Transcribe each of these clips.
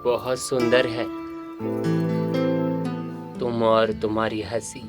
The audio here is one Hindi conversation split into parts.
बहुत सुंदर है तुम और तुम्हारी हंसी।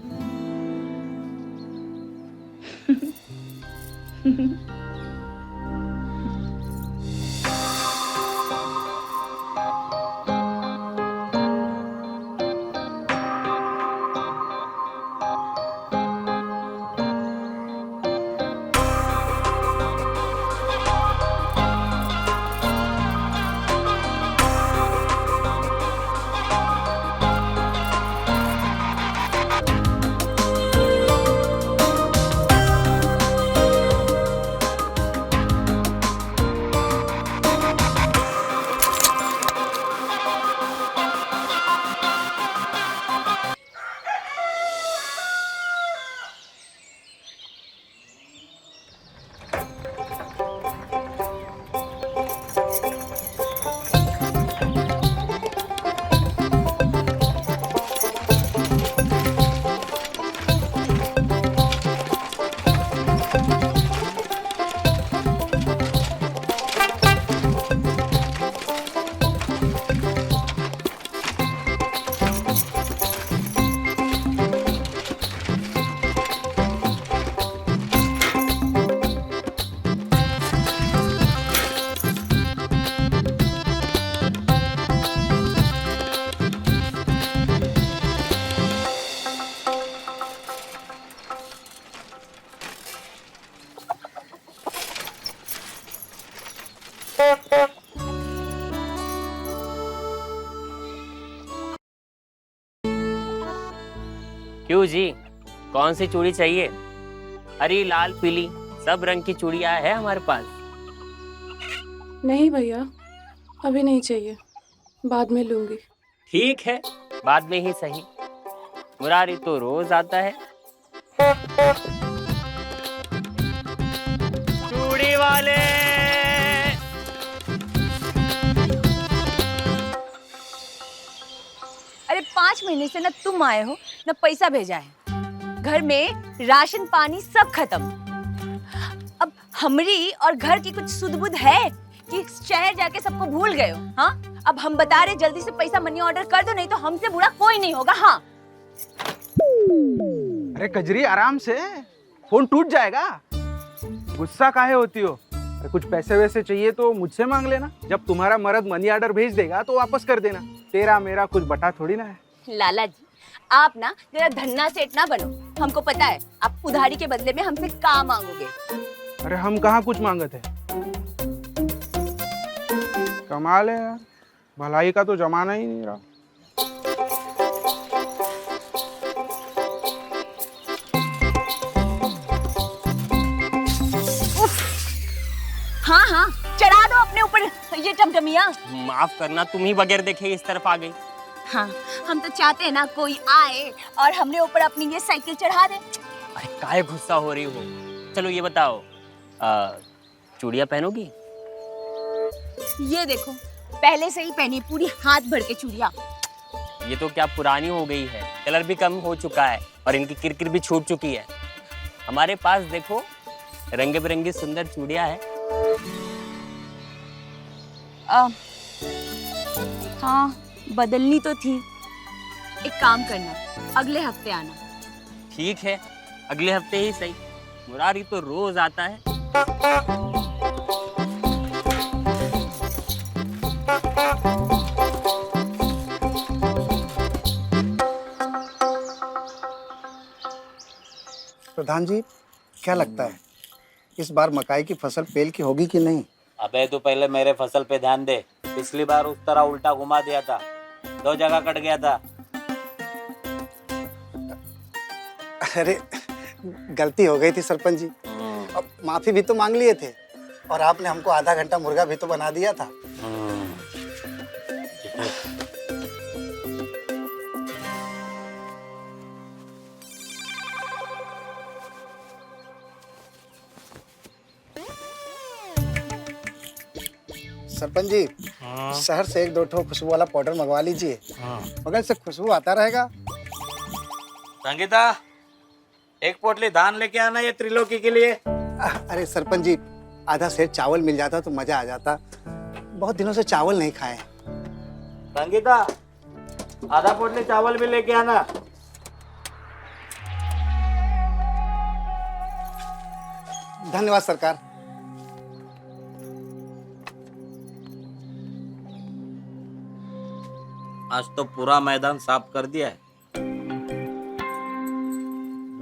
क्यों जी, कौन सी चूड़ी चाहिए? हरी, लाल, पीली, सब रंग की चूड़ियां है हमारे पास। नहीं भैया, अभी नहीं चाहिए, बाद में लूंगी। ठीक है, बाद में ही सही। मुरारी तो रोज आता है। चूड़ी वाले! अरे 5 महीने से न तुम आए हो न पैसा भेजा है। घर में राशन पानी सब खत्म। अब हमरी और घर की कुछ सुध-बुध है कि शहर जाके सबको भूल गए हो? हाँ, अब हम बता रहे जल्दी से पैसा मनी ऑर्डर कर दो, नहीं तो हमसे बुरा कोई नहीं होगा। हाँ। अरे कजरी, आराम से, फोन टूट जाएगा। गुस्सा काहे होती हो? अरे कुछ पैसे वैसे चाहिए तो मुझसे मांग लेना। जब तुम्हारा मर्द मनी ऑर्डर भेज देगा तो वापस कर देना। तेरा मेरा कुछ बटा थोड़ी ना है। लाला जी, आप ना जरा धन्ना सेठ ना बनो। हमको पता है आप उधारी के बदले में हमसे क्या मांगोगे। अरे हम कहाँ कुछ मांगते हैं। कमाल है यार, भलाई का तो जमाना ही नहीं रहा। हाँ हाँ, चढ़ा दो अपने ऊपर ये टमटमिया। माफ करना, तुम ही बगैर देखे इस तरफ आ गई। हाँ, हम तो चाहते हैं ना कोई आए और हमने ऊपर अपनी ये साइकिल चढ़ा दे। अरे काहे गुस्सा हो रही हो? चलो ये बताओ, चूड़ियां पहनोगी? ये देखो, पहले से ही पहनी, पूरी हाथ भर के चूड़ियां। ये तो क्या पुरानी हो गई है, कलर भी कम हो चुका है और इनकी किरकिर भी छूट चुकी है। हमारे पास देखो, रंग बिरंगी सुंदर चूड़ियां है। हाँ, बदलनी तो थी। एक काम करना, अगले हफ्ते आना। ठीक है, अगले हफ्ते ही सही। मुरारी तो रोज आता है। प्रधान जी, क्या लगता है इस बार मकाई की फसल पेल की होगी कि नहीं? अबे तू पहले मेरे फसल पे ध्यान दे। पिछली बार उस तरह उल्टा घुमा दिया था, 2 जगह कट गया था। अरे गलती हो गई थी सरपंच जी। अब माफी भी तो मांग लिए थे और आपने हमको आधा घंटा मुर्गा भी तो बना दिया था। सरपंच जी, शहर से 1-2 ठो खुशबू वाला पाउडर मंगवा लीजिए। मगर से खुशबू आता रहेगा। संगीता, एक पोटली धान लेके आना ये त्रिलोकी के लिए। अरे सरपंच जी, आधा सेर चावल मिल जाता तो मजा आ जाता। बहुत दिनों से चावल नहीं खाए। संगीता, आधा पोटली चावल भी लेके आना। धन्यवाद सरकार। आज तो पूरा मैदान साफ कर दिया है।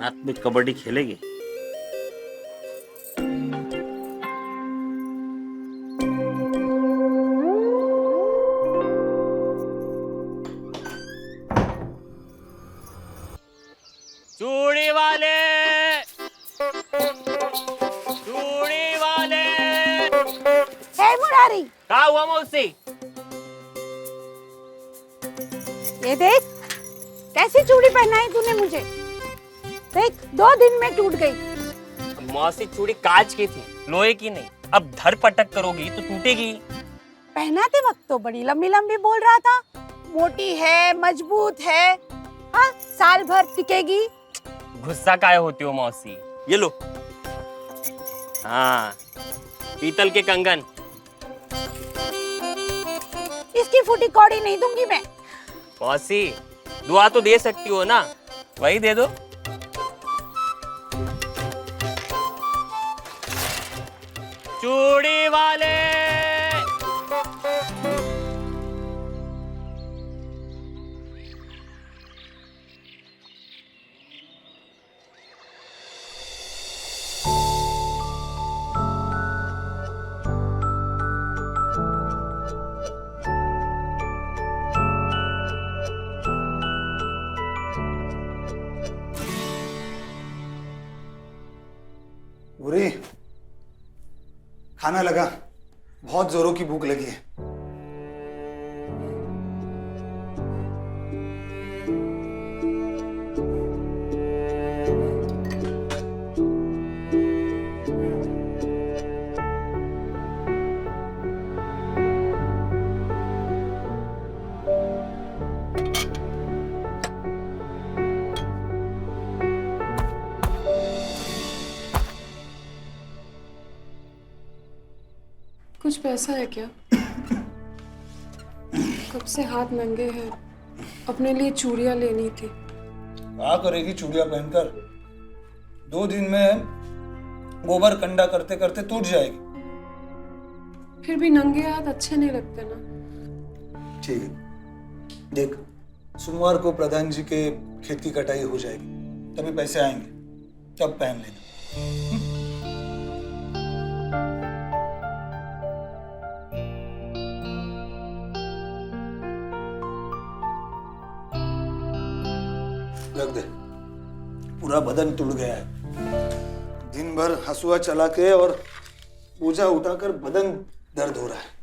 रात में कबड्डी खेलेगी। चूड़ी वाले, चूड़ी वाले। हे मुरारी, क्या हुआ मौसी? ये देख कैसी चूड़ी पहनाई तूने मुझे। देख 2 दिन में टूट गई। मौसी चूड़ी कांच की थी, लोहे की नहीं। अब धर पटक करोगी तो टूटेगी। पहनाते वक्त तो बड़ी लंबी लंबी बोल रहा था, मोटी है, मजबूत है, हाँ साल भर टिकेगी। गुस्सा काहे होती हो मौसी? ये लो। हाँ, पीतल के कंगन। इसकी फूटी कौड़ी नहीं दूंगी मैं। मौसी दुआ तो दे सकती हो ना, वही दे दो। चूड़ी वाले। बुरी, खाना लगा, बहुत जोरों की भूख लगी है। कुछ पैसा है क्या? कब से हाथ नंगे हैं, अपने लिए चूड़ियां लेनी थी। क्या करेगी चूड़ियां पहनकर? 2 दिन में गोबर कंडा करते करते टूट जाएगी। फिर भी नंगे हाथ अच्छे नहीं लगते ना। ठीक है, देख सोमवार को प्रधान जी के खेत की कटाई हो जाएगी, तभी पैसे आएंगे, तब पहन लेना। रख दे, पूरा बदन टूट गया है। दिन भर हसुआ चला के और बोझा उठाकर बदन दर्द हो रहा है।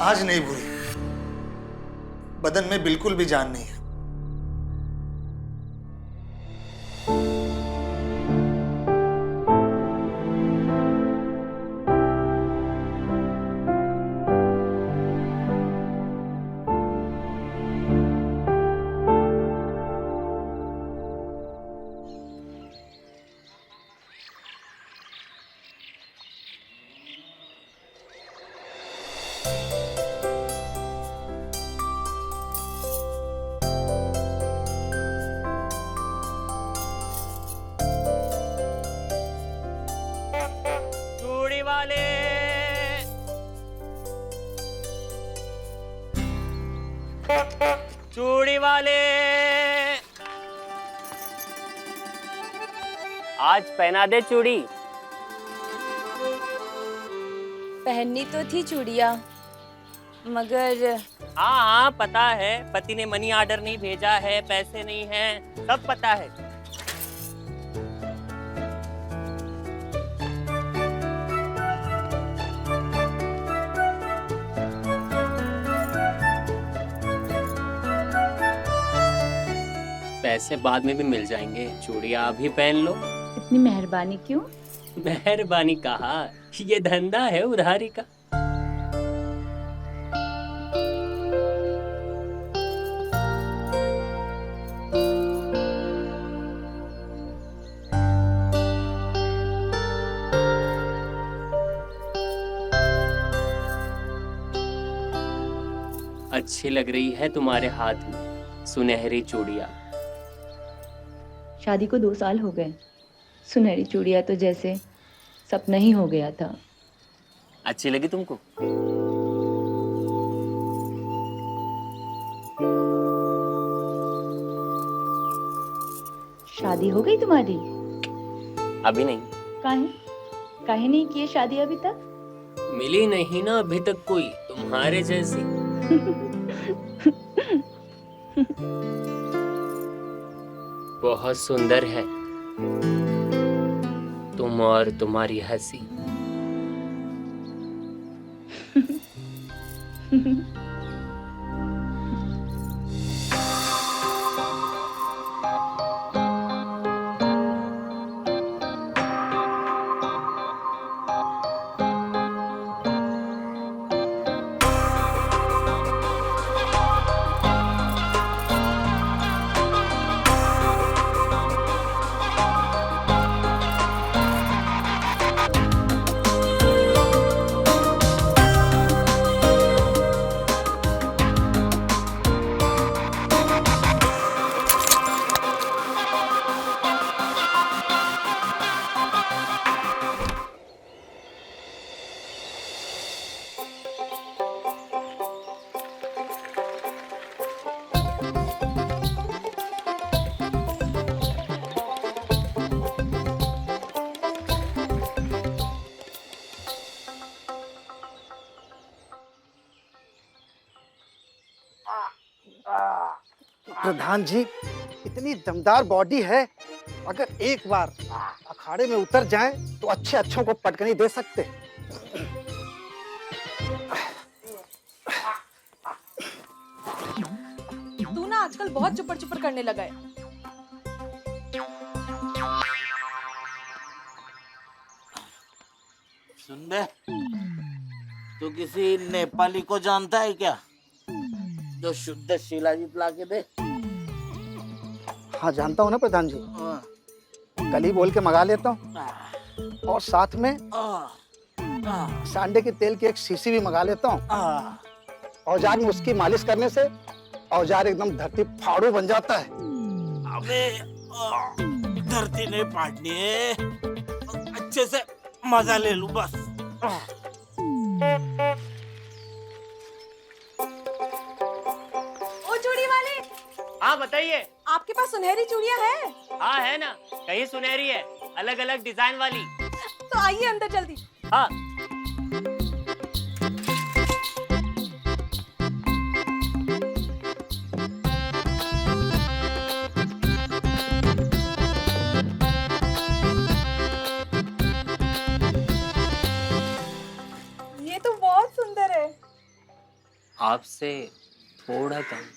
आज नहीं बुरी, बदन में बिल्कुल भी जान नहीं है। चूड़ी वाले, आज पहना दे चूड़ी। पहननी तो थी चूड़ियाँ, मगर हाँ हाँ पता है, पति ने मनी ऑर्डर नहीं भेजा है, पैसे नहीं हैं, सब पता है। पैसे बाद में भी मिल जाएंगे, चूड़ियां अभी पहन लो। इतनी मेहरबानी क्यों? मेहरबानी कहा, ये धंधा है उधारी का। अच्छी लग रही है तुम्हारे हाथ में सुनहरी चूड़ियां। शादी को 2 साल हो गए, सुनहरी चूड़ियां तो जैसे सपना ही हो गया था। अच्छी लगी तुमको? शादी हो गई तुम्हारी? अभी नहीं। काहे नहीं की है शादी अभी तक? मिली नहीं ना अभी तक कोई तुम्हारे जैसी। बहुत सुंदर है तुम और तुम्हारी हंसी। प्रधान जी, इतनी दमदार बॉडी है, अगर एक बार अखाड़े में उतर जाएं तो अच्छे अच्छों को पटकनी दे सकते। तू ना आजकल बहुत चुपर चुपर करने लगा है। सुन बे, तू किसी नेपाली को जानता है क्या जो शुद्ध शिलाजीत ला के दे? हाँ जानता हूँ ना प्रधान जी, कल ही बोल के मंगा लेता हूँ, और साथ में सांडे के तेल की एक शीशी भी मंगा लेता हूँ। औजार में उसकी मालिश करने से औजार एकदम धरती फाड़ू बन जाता है। अबे धरती नहीं फाड़नी है, अच्छे से मजा ले लूं बस। ओ चूड़ी वाले, हाँ बताइए। आपके पास सुनहरी चूड़ियां है? हाँ है ना, कहीं सुनहरी है, अलग अलग डिजाइन वाली। तो आइए अंदर जल्दी। हाँ ये तो बहुत सुंदर है। आपसे थोड़ा कम।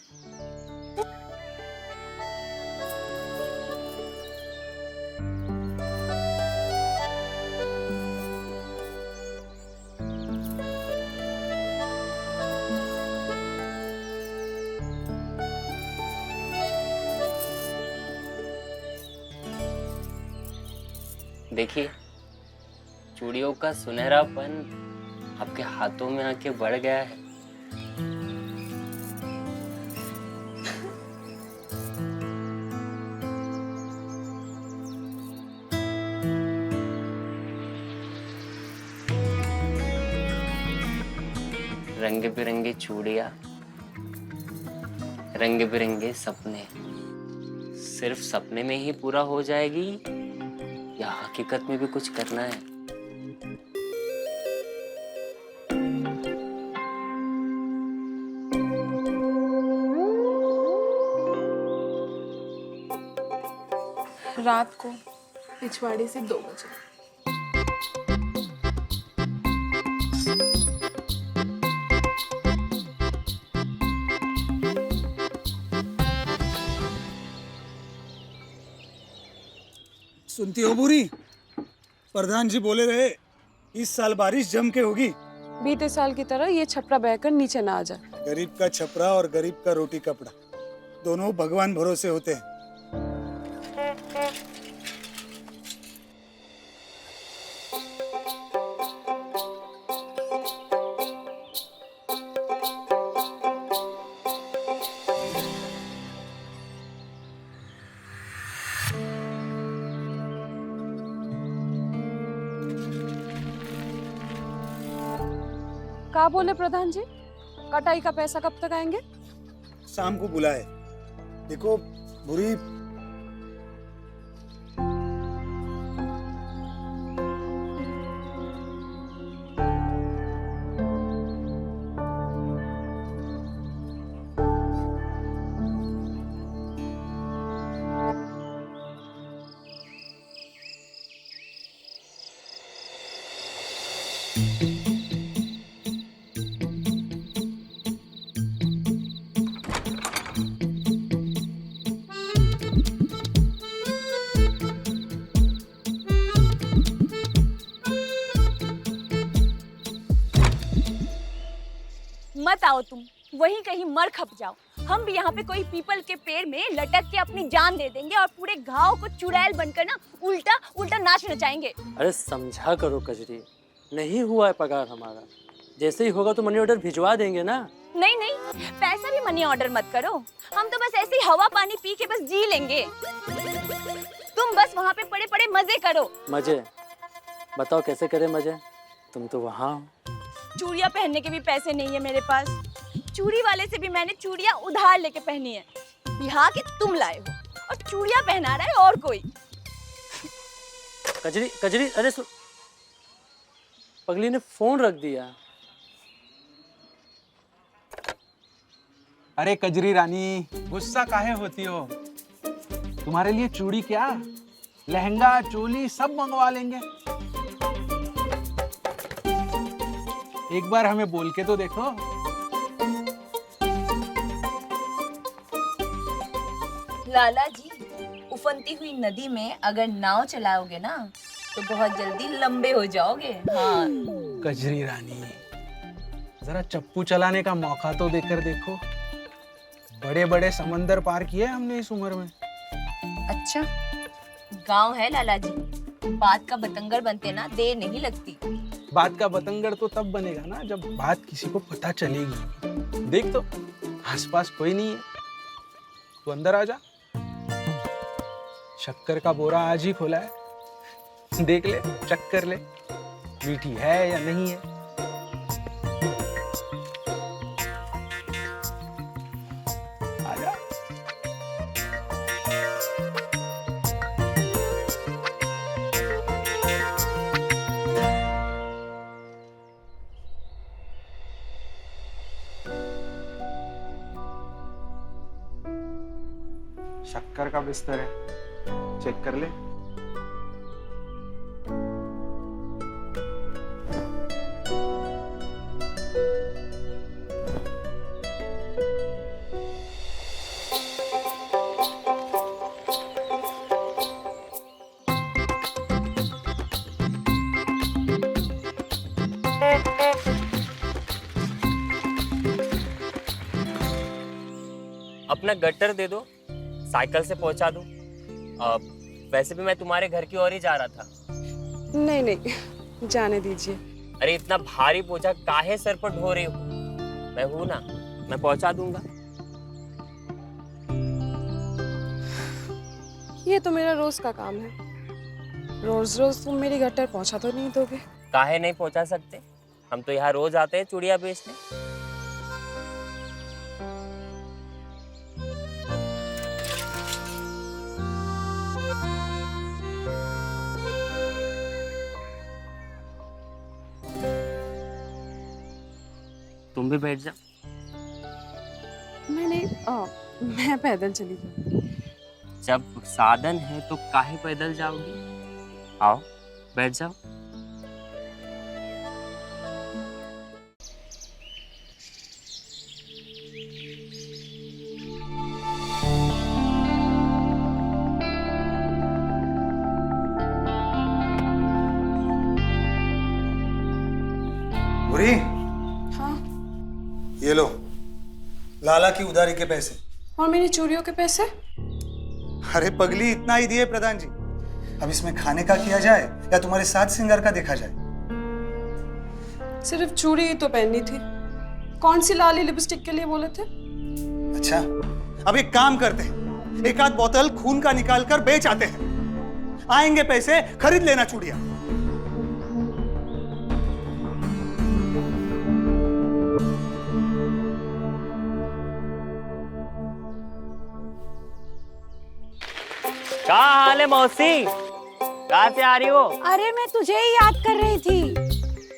देखिए, चूड़ियों का सुनहरापन आपके हाथों में आके बढ़ गया है। रंग बिरंगे चूड़ियां, रंग बिरंगे सपने सिर्फ सपने में ही पूरा हो जाएगी या हकीकत में भी कुछ करना है? रात को पिछवाड़े से 2 बजे। सुनती हो बुरी? प्रधान जी बोले रहे इस साल बारिश जम के होगी। बीते साल की तरह ये छपरा बहकर नीचे ना आ जाए। गरीब का छपरा और गरीब का रोटी कपड़ा दोनों भगवान भरोसे होते हैं। क्या बोले प्रधान जी? कटाई का पैसा कब तक आएंगे? शाम को बुलाए। देखो बुरी, मत आओ तुम, वहीं कहीं मर खप जाओ। हम भी यहाँ पे कोई पीपल के पेड़ में लटक के अपनी जान दे देंगे और पूरे घाव को चुड़ैल बनकर ना उल्टा उल्टा नाच नचाएंगे। अरे समझा करो कजरी, नहीं हुआ है पगार हमारा। जैसे ही होगा तो मनी ऑर्डर भिजवा देंगे ना। नहीं नहीं, पैसा भी मनी ऑर्डर मत करो। हम तो बस ऐसे ही हवा पानी पी के बस जी लेंगे। तुम बस वहाँ पे पड़े पड़े मजे करो। मजे? बताओ कैसे करे मजे? तुम तो वहाँ हो। चूड़ियाँ पहनने के भी पैसे नहीं है मेरे पास। चूड़ी वाले से भी मैंने चूड़ियाँ उधार लेके पहनी है। बिहार के तुम लाए हो और चूड़ियाँ पहना रहा है और कोई। कजरी कजरी, अरे पगली ने फोन रख दिया। अरे कजरी रानी, गुस्सा काहे होती हो? तुम्हारे लिए चूड़ी क्या, लहंगा चोली सब मंगवा लेंगे। एक बार हमें बोल के तो देखो। लाला जी, उफनती हुई नदी में अगर नाव चलाओगे ना तो बहुत जल्दी लंबे हो जाओगे। हाँ। कजरी रानी, जरा चप्पू चलाने का मौका तो देकर देखो। बड़े बड़े समंदर पार किए हमने इस उम्र में। अच्छा, गांव है लाला जी, बात का बतंगड़ बनते ना देर नहीं लगती। बात का बतंगड़ तो तब बनेगा ना जब बात किसी को पता चलेगी। देख तो, आसपास कोई नहीं है। तू अंदर आ जा। शक्कर का बोरा आज ही खोला है, देख ले, चेक कर ले, मीठी है या नहीं है। आजा। शक्कर का बिस्तर है, चेक कर ले। अपना गट्टर दे दो, साइकिल से पहुंचा दूं। वैसे भी मैं तुम्हारे घर की ओर ही जा रहा था। नहीं नहीं, जाने दीजिए। अरे इतना भारी बोझा काहे सर पर ढो रही हो? मैं हूं ना, मैं पहुंचा दूंगा। ये तो मेरा रोज का काम है। रोज रोज तुम मेरी गट्टर पहुंचा तो नहीं दोगे? काहे नहीं पहुंचा सकते? हम तो यहाँ रोज आते हैं चूड़ियां बेचने। तुम भी बैठ जाओ। मैं पैदल चली जाऊँ। जब साधन है तो काहे पैदल जाओगी? आओ बैठ जाओ। लाला की उधारी के पैसे। और मेरी चूड़ियों के पैसे? अरे पगली, इतना ही दिए प्रधान जी। अब इसमें खाने का किया जाए या तुम्हारे साथ सिंगार का देखा जाए? सिर्फ चूड़ी ही तो पहननी थी। कौन सी लाली लिपस्टिक के लिए बोले थे? अच्छा, अब एक काम करते हैं, एक आध बोतल खून का निकाल कर बेच आते हैं। आएंगे पैसे, खरीद लेना चूड़ियां। क्या हाल है मौसी? कहाँ से आ रही हो? अरे मैं तुझे ही याद कर रही थी।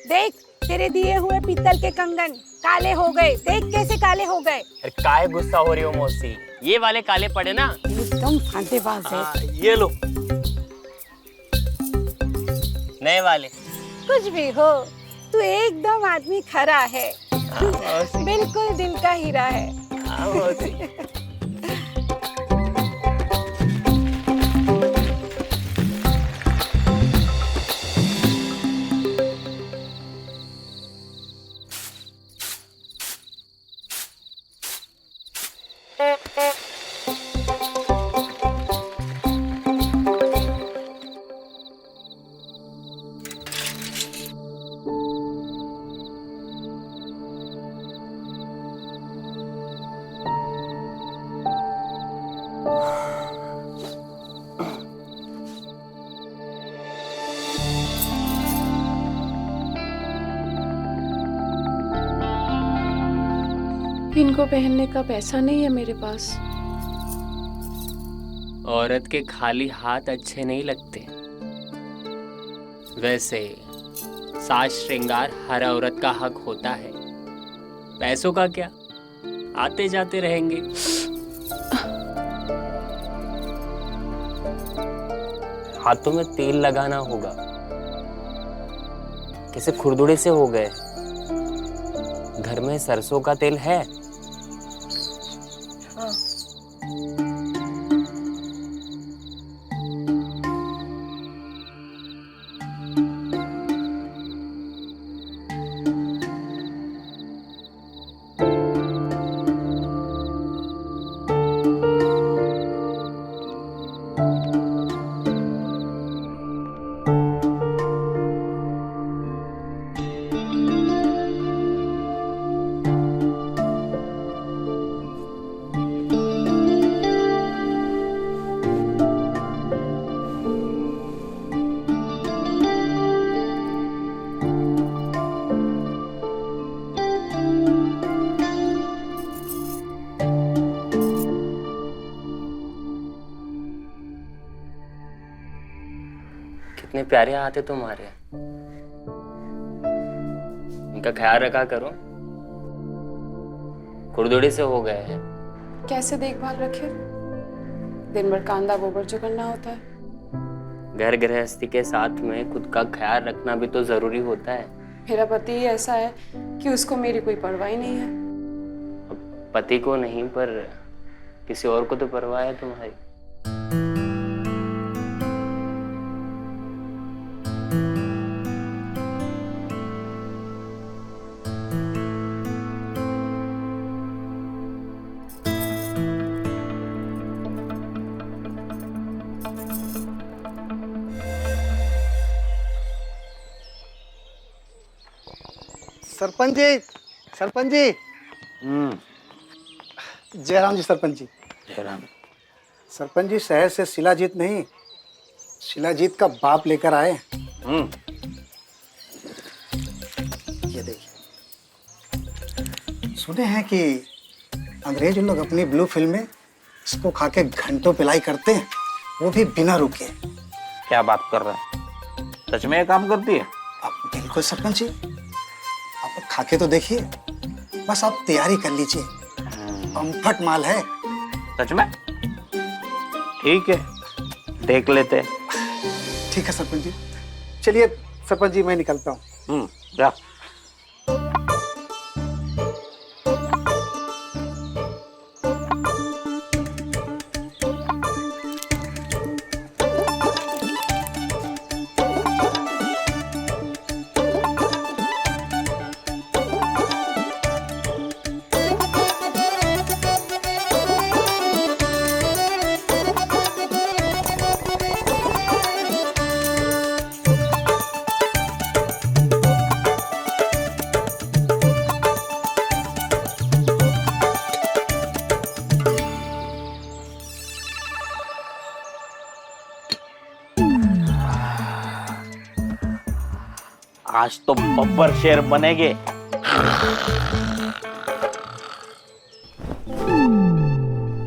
देख तेरे दिए हुए पीतल के कंगन काले हो गए। देख कैसे काले हो गए। अरे काहे गुस्सा हो रही हो मौसी? ये वाले काले पड़े ना। एकदम फांदेबाज है। ये लो नए वाले। कुछ भी हो, तू एकदम आदमी खरा है। मौसी। बिल्कुल दिल का हीरा है। मौसी। इनको पहनने का पैसा नहीं है मेरे पास। औरत के खाली हाथ अच्छे नहीं लगते। वैसे साज श्रृंगार हर औरत का हक होता है। पैसों का क्या, आते जाते रहेंगे। हाथों में तेल लगाना होगा। कैसे खुरदुड़े से हो गए। घर में सरसों का तेल है? कितने प्यारे हाथ है तुम्हारे। इनका ख्याल रखा करो, खुरदुड़े से हो गए हैं। कैसे देखभाल रखे? दिन भर कांदा गोबर जो करना होता है। घर गृहस्थी के साथ में खुद का ख्याल रखना भी तो जरूरी होता है। मेरा पति ही ऐसा है कि उसको मेरी कोई परवाह ही नहीं है। अब पति को नहीं पर किसी और को तो परवाह है तुम्हारी। सरपंच जी, सरपंच जी। जयराम जी, सरपंच जी। जयराम। सरपंच जी, शहर से शिलाजीत नहीं, शिलाजीत का बाप लेकर आए। ये देखिए, सुने हैं कि अंग्रेज लोग अपनी ब्लू फिल्म में इसको खा के घंटों पिलाई करते हैं, वो भी बिना रुके। क्या बात कर रहा है? सच में ये काम करती है? अब बिल्कुल सरपंच जी, आप खा के तो देखिए, बस आप तैयारी कर लीजिए। कम्फर्ट माल है। सच में? ठीक है, देख लेते हैं। ठीक है सरपंच जी, चलिए सरपंच जी, मैं निकलता हूँ। जा। आज तो बब्बर शेर बनेगे।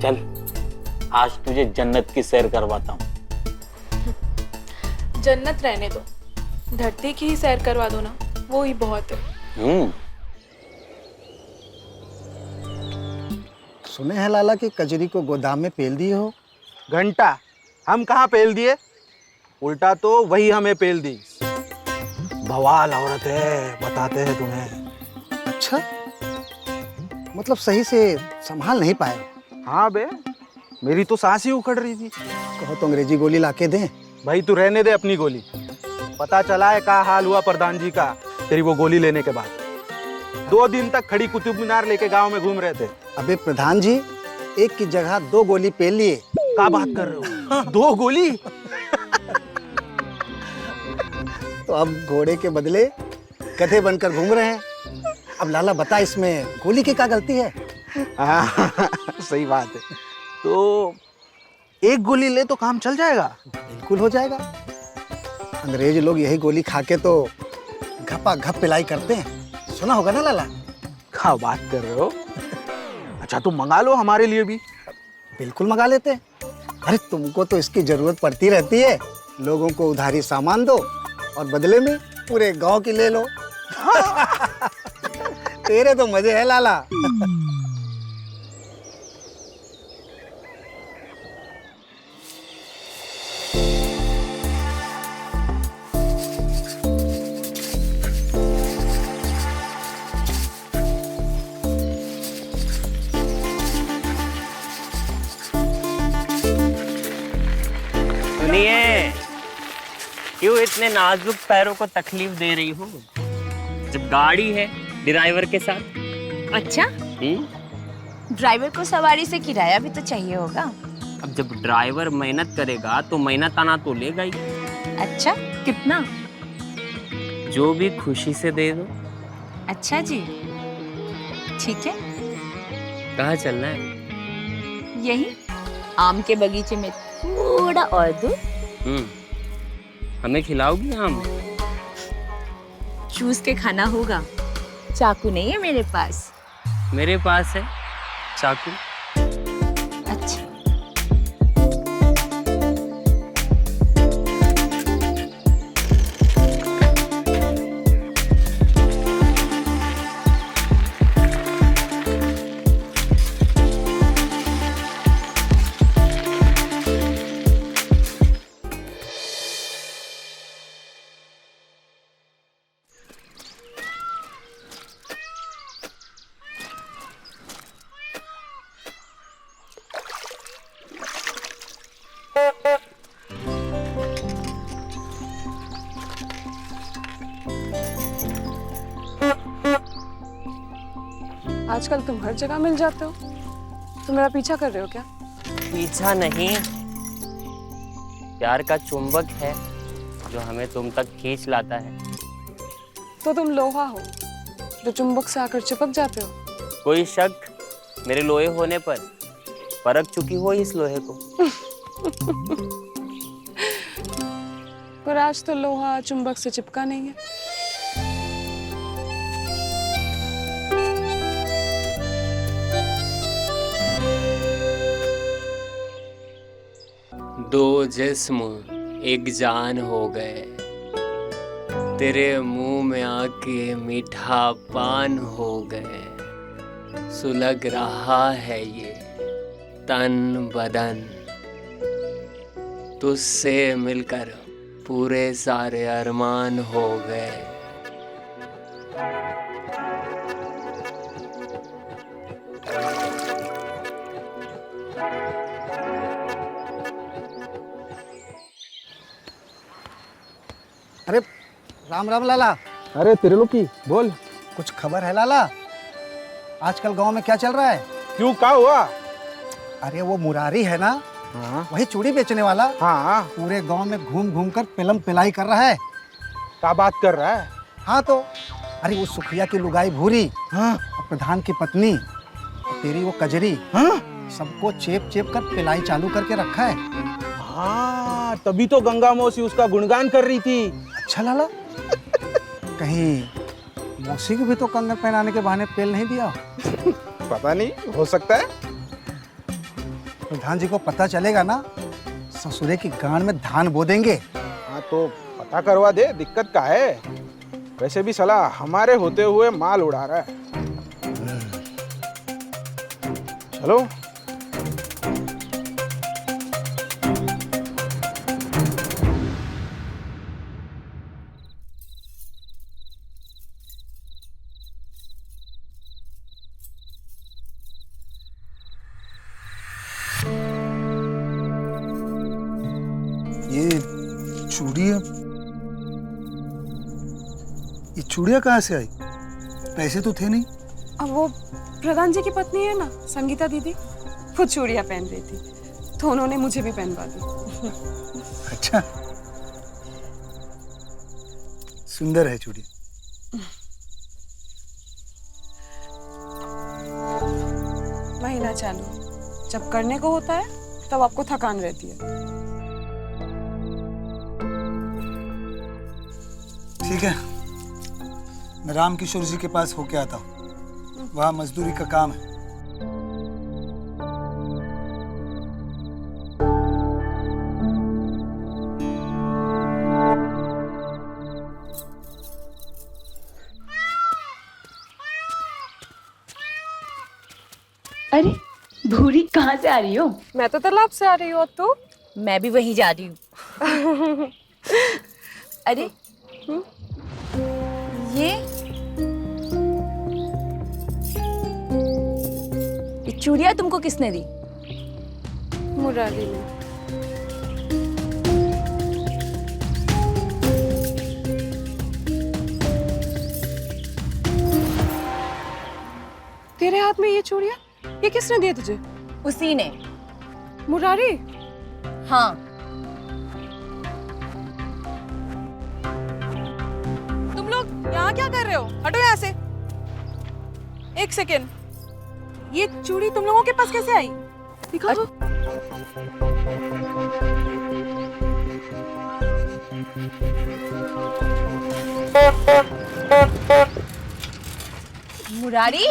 चल आज तुझे जन्नत की सैर करवाता हूँ। जन्नत रहने दो, धरती की ही सैर करवा दो ना, वो ही बहुत है। सुने हैं लाला कि कजरी को गोदाम में पेल दिए हो। घंटा हम कहाँ पेल दिए, उल्टा तो वही हमें पेल दी। बवाल औरत है, बताते हैं तुम्हें। अच्छा, मतलब सही से संभाल नहीं पाए। हाँ बे, मेरी तो सांस ही उखड़ रही थी। कहो तो अंग्रेजी गोली लाके दें। भाई तू रहने दे अपनी गोली। पता चला है क्या हाल हुआ प्रधान जी का तेरी वो गोली लेने के बाद। 2 दिन तक खड़ी कुतुब मीनार लेके गांव में घूम रहे थे। अबे प्रधान जी, एक की जगह 2 गोली पेल लिए। क्या बात कर रहे हो? 2 गोली? तो अब घोड़े के बदले गधे बनकर घूम रहे हैं। अब लाला बता, इसमें गोली की क्या गलती है? सही बात है। तो एक गोली ले तो काम चल जाएगा। बिल्कुल हो जाएगा। अंग्रेज लोग यही गोली खा के तो घपा घप पिलाई करते हैं, सुना होगा ना लाला? क्या बात कर रहे हो? अच्छा तुम मंगा लो हमारे लिए भी। बिल्कुल मंगा लेते हैं। अरे तुमको तो इसकी जरूरत पड़ती रहती है। लोगों को उधारी सामान दो और बदले में पूरे गांव की ले लो। तेरे तो मजे है लाला। सुनिए, क्यों इतने नाजुक पैरों को तकलीफ दे रही हो? जब गाड़ी है ड्राइवर के साथ। अच्छा, ड्राइवर को सवारी से किराया भी तो चाहिए होगा। अब जब ड्राइवर मेहनत करेगा तो मेहनत आना तो लेगा ही। अच्छा, कितना? जो भी खुशी से दे दो। अच्छा जी, ठीक है। कहाँ चलना है? यही आम के बगीचे में थोड़ा और दूर। हमें खिलाओगी आम? चूस के खाना होगा। चाकू नहीं है मेरे पास। मेरे पास है चाकू। अच्छा, आजकल तुम हर जगह मिल जाते हो। तुम मेरा पीछा कर रहे हो क्या? पीछा नहीं, प्यार का चुंबक है जो हमें तुम तक खींच लाता है। तो तुम लोहा हो जो चुंबक से आकर चिपक जाते हो। कोई शक मेरे लोहे होने पर? परख चुकी हो इस लोहे को। पर आज तो लोहा चुंबक से चिपका नहीं है। दो जिस्म एक जान हो गए, तेरे मुंह में आके मीठा पान हो गए। सुलग रहा है ये तन बदन, तुझसे मिलकर पूरे सारे अरमान हो गए। अरे राम राम लाला। अरे त्रिलोकी बोल। कुछ खबर है लाला? आजकल गांव में क्या चल रहा है? क्यों, क्या हुआ? अरे वो मुरारी है ना, हाँ वही चूड़ी बेचने वाला, हाँ। पूरे गांव में घूम घूम कर पिलम पिलाई कर रहा है। क्या बात कर रहा है? हाँ तो अरे वो सुखिया की लुगाई भूरी, हाँ और प्रधान की पत्नी, और तेरी वो कजरी, हाँ सबको चेप चेप कर पिलाई चालू करके रखा है। हाँ, तभी तो गंगा मौसी उसका गुणगान कर रही थी। अच्छा लाला, कहीं मौसी को भी तो कंगन पहनाने के बहाने तेल नहीं दिया हो? पता नहीं, हो सकता है। प्रधान जी को पता चलेगा ना, ससुरे की गांड में धान बो देंगे। हाँ तो पता करवा दे, दिक्कत का है। वैसे भी साला हमारे होते हुए माल उड़ा रहा है। चलो। ये चूड़िया कहाँ से आई? पैसे तो थे नहीं। अब वो प्रधान जी की पत्नी है ना, संगीता दीदी, वो चूड़ियाँ पहन रही थी तो उन्होंने मुझे भी पहनवा दी। अच्छा, सुंदर है चूड़िया। महीना चालू, जब करने को होता है तब आपको थकान रहती है। ठीक है, मैं राम किशोर जी के पास होके आता हूँ, वहाँ मजदूरी का काम है। अरे भूरी कहाँ से आ रही हो? मैं तो तालाब से आ रही हूँ, तो मैं भी वहीं जा रही हूँ। अरे ये चूड़ियाँ तुमको किसने दी? मुरारी ने। तेरे हाथ में ये चूड़ियाँ, ये किसने दिया तुझे? उसी ने। मुरारी? हाँ। तुम लोग यहाँ क्या कर रहे हो? हटो यहाँ से। एक सेकेंड, ये चूड़ी तुम लोगों के पास कैसे आई? दिखाओ। मुरारी?